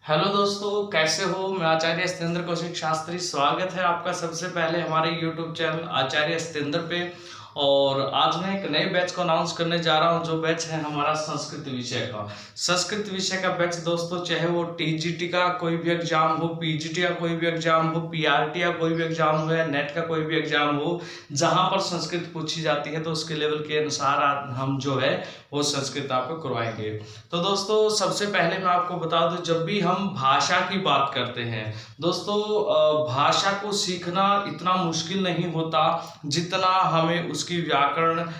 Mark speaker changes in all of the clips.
Speaker 1: Hello दोस्तों, कैसे हो। मैं आचार्य सत्येंद्र कौशिक शास्त्री। स्वागत है आपका सबसे पहले हमारे यूट्यूब चैनल आचार्य सत्येंद्र पे। और आज मैं एक नए बैच को अनाउंस करने जा रहा हूं, जो बैच है हमारा संस्कृत विषय का। संस्कृत विषय का बैच दोस्तों, चाहे वो टीजीटी का कोई भी एग्जाम हो, पीजीटी का कोई भी एग्जाम हो, पीआरटी का कोई भी एग्जाम हो, या नेट का कोई भी एग्जाम हो, जहां पर संस्कृत पूछी जाती है, तो उसके लेवल के अनुसार हम जो है वो संस्कृत आपको करवाएंगे। तो दोस्तों, सबसे पहले मैं आपको बता दूं, जब भी हम भाषा की बात करते हैं दोस्तों, भाषा को सीखना इतना मुश्किल नहीं होता जितना हमें उसकी व्याकरण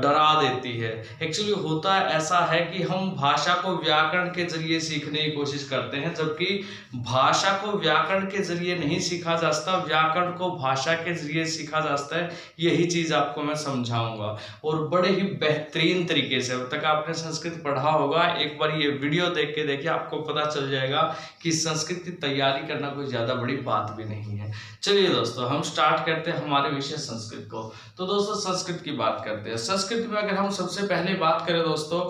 Speaker 1: डरा देती है। एक्चुअली होता ऐसा है कि हम भाषा को व्याकरण के जरिए सीखने की कोशिश करते हैं, जबकि भाषा को व्याकरण के जरिए नहीं सीखा जा सकता, व्याकरण को भाषा के जरिए सीखा जा सकता है। यही चीज आपको मैं समझाऊंगा और बड़े ही बेहतरीन तरीके से। अब तक आपने संस्कृत पढ़ा होगा, एक बार ये वीडियो देख के देखिए, आपको पता चल जाएगा कि संस्कृत की तैयारी करना कोई ज्यादा बड़ी बात भी नहीं है। चलिए दोस्तों, हम स्टार्ट करते हैं हमारे विषय संस्कृत को। तो दोस्तों, संस्कृत की बात करते हैं। संस्कृत में अगर हम सबसे पहले बात करें दोस्तों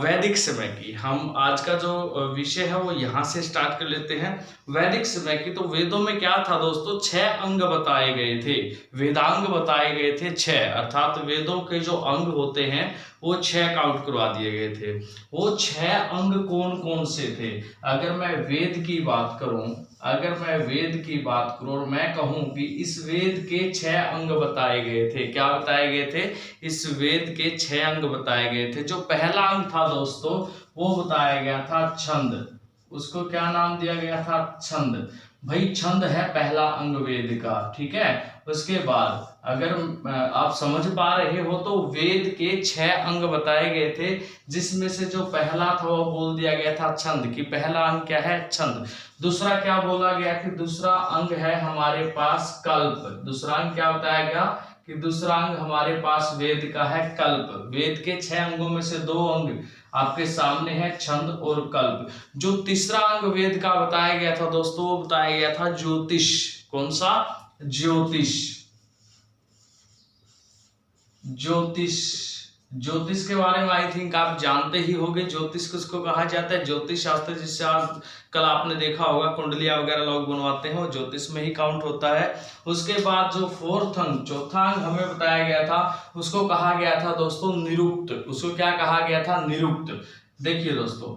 Speaker 1: वैदिक समय की, हम आज का जो विषय है वो यहाँ से स्टार्ट कर लेते हैं। वैदिक समय की, तो वेदों में क्या था दोस्तों, 6 अंग बताए गए थे। वेदांग बताए गए थे 6, अर्थात वेदों के जो अंग होते हैं वो 6 काउंट करवा दिए गए थे। वो 6 अंग कौन कौन से थे? अगर मैं वेद की बात करूं, और मैं कहूं कि इस वेद के 6 अंग बताए गए थे। क्या बताए गए थे? इस वेद के 6 अंग बताए गए थे। जो पहला अंग था दोस्तों, वो बताया गया था छंद। उसको क्या नाम दिया गया था? छंद। भाई, छंद है पहला अंग वेद का, ठीक है। उसके बाद अगर आप समझ पा रहे हो, तो वेद के 6 अंग बताए गए थे, जिसमें से जो पहला था वो बोल दिया गया था छंद, कि पहला अंग क्या है? छंद। दूसरा क्या बोला गया कि दूसरा अंग है हमारे पास कल्प। दूसरा अंग क्या बताया गया कि दूसरा अंग हमारे पास वेद का है कल्प। वेद के 6 अंगों में से 2 अंग आपके सामने है, छंद और कल्प। जो तीसरा अंग वेद का बताया गया था दोस्तों, वो बताया गया था ज्योतिष। कौन सा? ज्योतिष। ज्योतिष ज्योतिष के बारे में आई थिंक आप जानते ही होंगे। ज्योतिष किसको कहा जाता है? ज्योतिष शास्त्र, जिससे आज कल आपने देखा होगा कुंडलियां वगैरह लोग बनवाते हैं, वो ज्योतिष में ही काउंट होता है। उसके बाद जो फोर्थ अंग, चौथा अंग हमें बताया गया था, उसको कहा गया था दोस्तों निरुक्त। उसको क्या कहा गया था? निरुक्त। देखिए दोस्तों,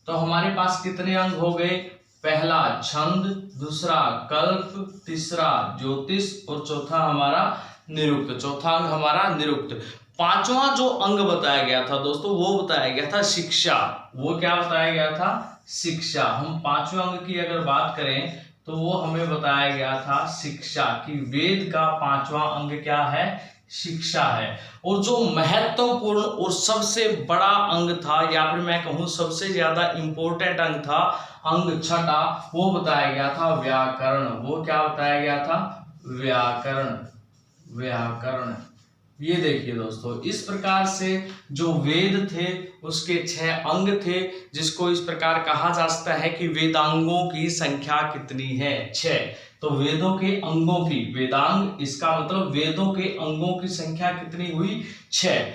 Speaker 1: तो हमारे पास कितने अंग हो गए? पहला छंद, दूसरा कल्प, तीसरा ज्योतिष और चौथा हमारा निरुक्त। चौथा अंग हमारा निरुक्त। पांचवा जो अंग बताया गया था दोस्तों, वो बताया गया था शिक्षा। वो क्या बताया गया था? शिक्षा। हम पांचवें अंग की अगर बात करें, तो वो हमें बताया गया था शिक्षा, कि वेद का पांचवा अंग क्या है? शिक्षा है। और जो महत्वपूर्ण और सबसे बड़ा अंग था, या फिर मैं कहूं सबसे ज्यादा इंपॉर्टेंट अंग था, अंग छठा, वो बताया गया था व्याकरण। वो क्या बताया गया था? व्याकरण। व्याकरण। ये देखिए दोस्तों, इस प्रकार से जो वेद थे उसके 6 अंग थे, जिसको इस प्रकार कहा जा सकता है कि वेदांगों की संख्या कितनी है? 6। तो वेदों के अंगों की, वेदांग इसका मतलब वेदों के अंगों की संख्या कितनी हुई? 6।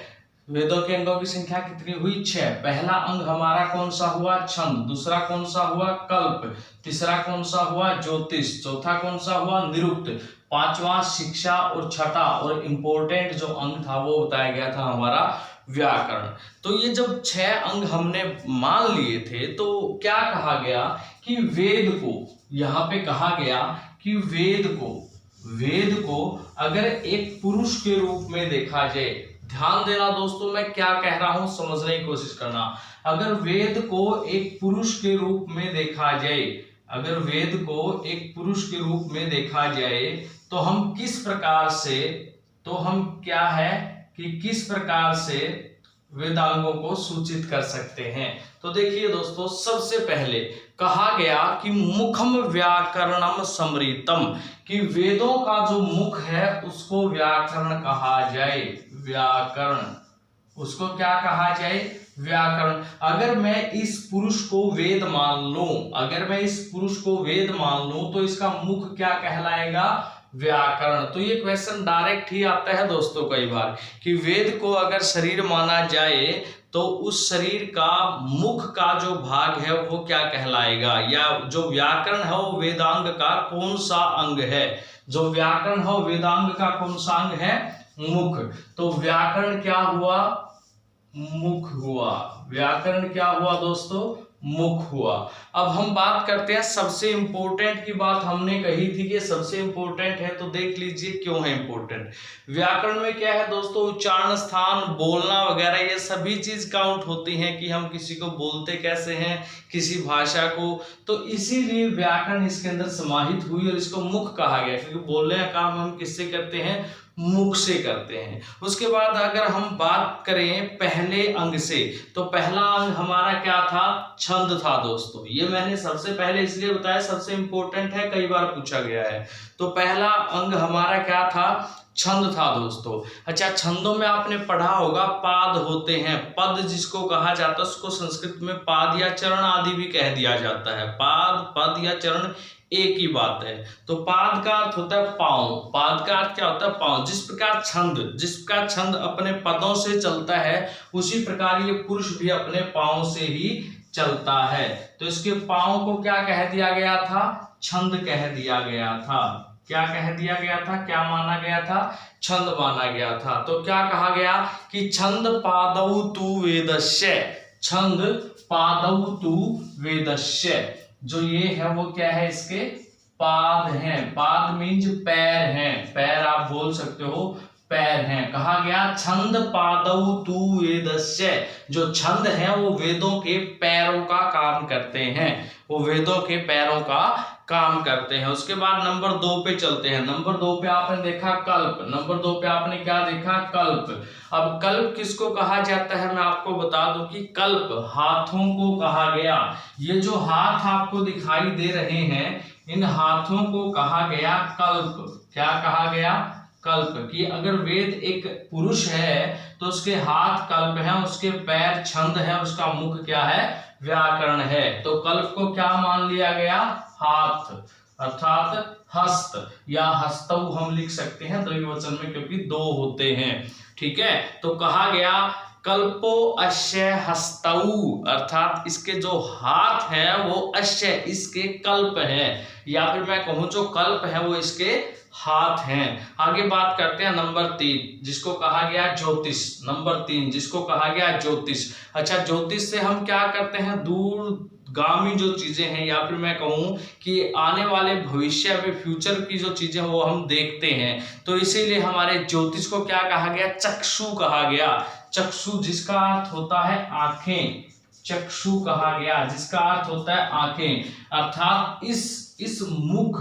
Speaker 1: वेदों के अंगों की संख्या कितनी हुई? 6। पहला अंग हमारा कौन सा हुआ? छंद। दूसरा कौन सा हुआ? कल्प। तीसरा कौन सा हुआ? ज्योतिष। चौथा कौन सा हुआ? निरुक्त। पांचवा शिक्षा और छठा और इंपॉर्टेंट जो अंग था वो बताया गया था हमारा व्याकरण। तो ये जब 6 अंग हमने मान लिए थे, तो क्या कहा गया कि वेद को, यहाँ पे कहा गया कि वेद को अगर एक पुरुष के रूप में देखा जाए, ध्यान देना दोस्तों, मैं क्या कह रहा हूं समझने की कोशिश करना। अगर वेद को एक पुरुष के रूप में देखा जाए, अगर वेद को एक पुरुष के रूप में देखा जाए, तो हम किस प्रकार से, तो हम क्या है कि किस प्रकार से वेदांगों को सूचित कर सकते हैं। तो देखिए दोस्तों, सबसे पहले कहा गया कि मुखम व्याकरणम समृतम, कि वेदों का जो मुख है उसको व्याकरण कहा जाए। व्याकरण, उसको क्या कहा जाए? व्याकरण। अगर मैं इस पुरुष को वेद मान लूं, अगर मैं इस पुरुष को वेद मान लूं, तो इसका मुख क्या कहलाएगा? व्याकरण। तो ये क्वेश्चन डायरेक्ट ही आता है दोस्तों कई बार, कि वेद को अगर शरीर माना जाए तो उस शरीर का मुख का जो भाग है वो क्या कहलाएगा, या जो व्याकरण है वो वेदांग का कौन सा अंग है, जो व्याकरण है वेदांग का कौन सा अंग है, मुख। तो व्याकरण क्या हुआ, मुख हुआ। व्याकरण क्या हुआ दोस्तों, मुख हुआ। अब हम बात करते हैं सबसे इंपॉर्टेंट की बात हमने कही थी कि सबसे इंपॉर्टेंट है, तो देख लीजिए क्यों है इंपॉर्टेंट। व्याकरण में क्या है दोस्तों, उच्चारण स्थान, बोलना वगैरह ये सभी चीज काउंट होती हैं कि हम किसी को बोलते कैसे हैं, किसी भाषा को। तो इसीलिए व्याकरण इसके अंदर समाहित हुई और इसको मुख कहा गया, क्योंकि बोलने का काम हम किससे करते हैं, मुख से करते हैं। उसके बाद अगर हम बात करें पहले अंग से, तो पहला अंग हमारा क्या था, छंद था दोस्तों। ये मैंने सबसे पहले इसलिए बताया, सबसे इंपॉर्टेंट है, कई बार पूछा गया है। तो पहला अंग हमारा क्या था, छंद था दोस्तों। अच्छा, छंदों में आपने पढ़ा होगा पाद होते हैं, पद जिसको कहा जाता है उसको संस्कृत में पाद या चरण आदि भी कह दिया जाता है। पाद, पद या चरण एक ही बात है। तो पाद का अर्थ होता है पांव, पाद का अर्थ क्या होता है, पांव। जिस प्रकार छंद, जिसका छंद अपने पदों से चलता है, उसी प्रकार ये पुरुष भी अपने पांव से ही चलता है। तो इसके पांव को क्या कह दिया गया था, छंद कह दिया गया था। क्या कह दिया गया था, क्या माना गया था, छंद माना गया था। तो क्या कहा गया कि छंद पादौ तु वेदस्य, छंद पादौ तु वेदस्य। जो ये है वो क्या है, इसके पाद हैं। पाद मीन्स पैर हैं, पैर आप बोल सकते हो, पैर हैं। कहा गया छंद पादौ तु वेदस्य, जो छंद है वो वेदों के पैरों का काम करते हैं, वो वेदों के पैरों का काम करते हैं। उसके बाद नंबर 2 पे चलते हैं। नंबर 2 पे आपने देखा कल्प, नंबर 2 पे आपने क्या देखा, कल्प। अब कल्प किसको कहा जाता है, मैं आपको बता दूं कि कल्प हाथों को कहा गया। ये जो हाथ आपको दिखाई दे रहे हैं, इन हाथों को कहा गया कल्प। क्या कहा गया, कल्प। कि अगर वेद एक पुरुष है तो उसके हाथ कल्प है, उसके पैर छंद है, उसका मुख क्या है, व्याकरण है। तो कल्प को क्या मान लिया गया, हाथ, अर्थात हस्त या हस्तौ हम लिख सकते हैं द्विवचन में, क्योंकि 2 होते हैं। ठीक है, तो कहा गया कल्पो अश्य हस्तौ, अर्थात इसके जो हाथ है वो अश्य, इसके कल्प है, या फिर मैं कहूं जो कल्प है वो इसके हाथ हैं। आगे बात करते हैं नंबर 3, जिसको कहा गया ज्योतिष। नंबर 3 जिसको कहा गया ज्योतिष। अच्छा, ज्योतिष से हम क्या करते हैं, दूरगामी जो चीजें हैं, या फिर मैं कहूं कि आने वाले भविष्य में फ्यूचर की जो चीजें वो हम देखते हैं। तो इसीलिए हमारे ज्योतिष को क्या कहा गया, चक्षु कहा गया। चक्षु जिसका अर्थ होता है आंखें, चक्षु कहा गया जिसका अर्थ होता है आंखें। अर्थात इस मुख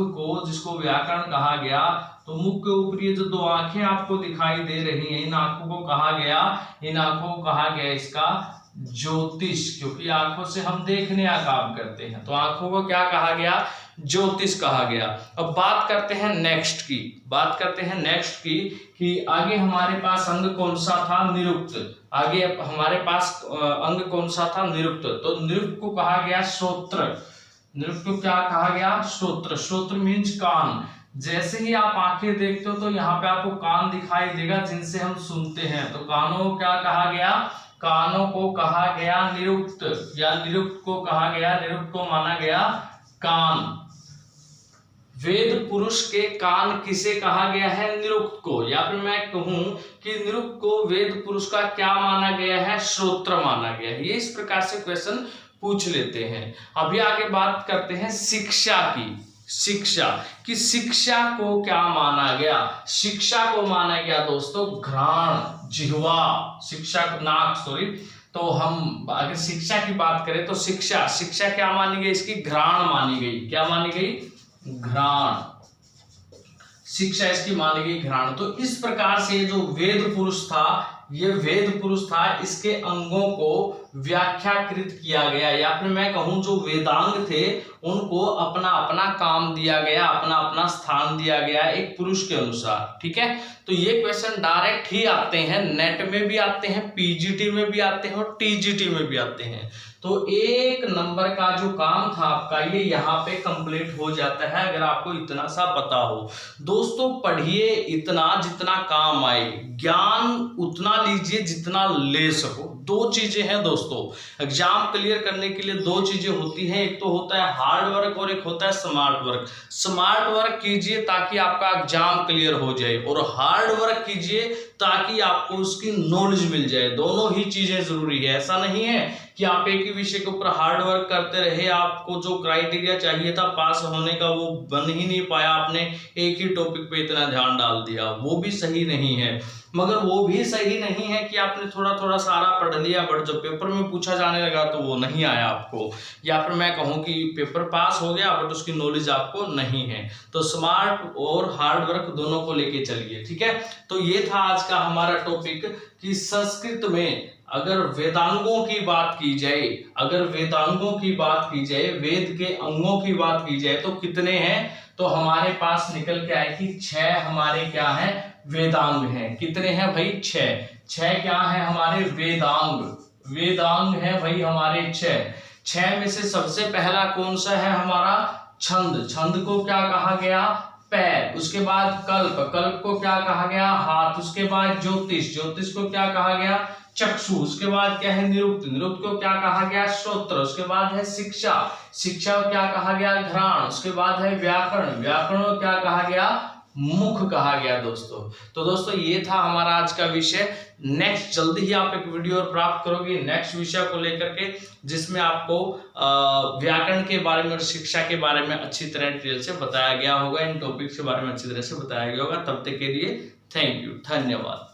Speaker 1: को, जिसको व्याकरण कहा गया, तो मुख के ऊपर ये जो 2 आंखें आपको दिखाई दे रही हैं, इन आंखों को कहा गया, इन आंखों को कहा गया इसका ज्योतिष, क्योंकि आंखों से हम देखने का काम करते हैं। तो आंखों को क्या कहा गया, ज्योतिष कहा गया। अब बात करते हैं नेक्स्ट की, बात करते हैं नेक्स्ट की कि आगे हमारे पास अंग कौन सा था, निरुक्त। आगे हमारे पास अंग कौन सा था, निरुक्त। तो निरुक्त को कहा गया श्रोत्र। निरुक्त को क्या कहा गया, श्रोत्र। श्रोत्र मीन्स कान। जैसे ही आप आंखें देखते हो तो यहाँ पे आपको कान दिखाई देगा जिनसे हम सुनते हैं। तो कानों को क्या कहा गया, कानों को कहा गया निरुक्त, या निरुक्त को कहा गया, निरुक्त को माना गया कान। वेद पुरुष के कान किसे कहा गया है, निरुक्त को। या फिर मैं कहूं कि निरुक्त को वेद पुरुष का क्या माना गया है, श्रोत्र माना गया है। ये इस प्रकार से क्वेश्चन पूछ लेते हैं। अभी आगे बात करते हैं शिक्षा की। शिक्षा की, शिक्षा को क्या माना गया, शिक्षा को माना गया दोस्तों घ्राण, जिह्वा, शिक्षा नाक, सॉरी। तो हम अगर शिक्षा की बात करें तो शिक्षा क्या मानी गई, इसकी घ्राण मानी गई। क्या मानी गई, घ्राण। शिक्षा इसकी मानी गई घ्राण। तो इस प्रकार से जो वेद पुरुष था, ये वेद पुरुष था, इसके अंगों को व्याख्याकृत किया गया, या फिर मैं कहूं जो वेदांग थे उनको अपना अपना काम दिया गया, अपना अपना स्थान दिया गया एक पुरुष के अनुसार। ठीक है, तो ये क्वेश्चन डायरेक्ट ही आते हैं, नेट में भी आते हैं, पीजीटी में भी आते हैं और टीजीटी में भी आते हैं। तो 1 नंबर का जो काम था आपका ये यहाँ पे कंप्लीट हो जाता है, अगर आपको इतना सा पता हो। दोस्तों पढ़िए इतना जितना काम आए, ज्ञान उतना लीजिए जितना ले सको। दो चीजें हैं दोस्तों, एग्जाम क्लियर करने के लिए दो चीजें होती हैं, एक तो होता है हार्ड वर्क और एक होता है स्मार्ट वर्क। स्मार्ट वर्क कीजिए ताकि आपका एग्जाम क्लियर हो जाए, और हार्ड वर्क कीजिए ताकि आपको उसकी नॉलेज मिल जाए। दोनों ही चीजें जरूरी है। ऐसा नहीं है कि आप एक ही विषय के ऊपर हार्ड वर्क करते रहे, आपको जो क्राइटेरिया चाहिए था पास होने का वो बन ही नहीं पाया, आपने एक ही टॉपिक पे इतना ध्यान डाल दिया, वो भी सही नहीं है। मगर वो भी सही नहीं है कि आपने थोड़ा थोड़ा सारा पढ़ लिया, बट जब पेपर में पूछा जाने लगा तो वो नहीं आया आपको, या फिर मैं कहूँ कि पेपर पास हो गया बट उसकी नॉलेज आपको नहीं है। तो स्मार्ट और हार्ड वर्क दोनों को लेके चलिए, ठीक है। तो ये था आज का हमारा टॉपिक कि संस्कृत में अगर वेदांगों की बात की जाए, अगर वेदांगों की बात की जाए, वेद के अंगों की बात की जाए तो कितने हैं, तो हमारे पास निकल के आए कि 6 हमारे क्या है, वेदांग हैं। कितने हैं भाई, 6। 6 क्या है हमारे वेदांग, वेदांग है भाई हमारे 6। 6 में से सबसे पहला कौन सा है हमारा, छंद। छंद को क्या कहा गया, पैर। उसके बाद कल्प, कल्प को क्या कहा गया, हाथ। उसके बाद ज्योतिष, ज्योतिष को क्या कहा गया, चक्षु। उसके बाद क्या है निरुक्त, निरुक्त को क्या कहा गया, श्रोत्र। उसके बाद है शिक्षा, शिक्षा को क्या कहा गया, घ्राण। उसके बाद है व्याकरण, व्याकरण को क्या कहा गया, मुख कहा गया दोस्तों। तो दोस्तों ये था हमारा आज का विषय। नेक्स्ट जल्दी ही आप एक वीडियो और प्राप्त करोगे नेक्स्ट विषय को लेकर के, जिसमें आपको व्याकरण के बारे में और शिक्षा के बारे में अच्छी तरह डिटेल से बताया गया होगा, इन टॉपिक्स के बारे में अच्छी तरह से बताया गया होगा। तब तक के लिए थैंक यू, धन्यवाद।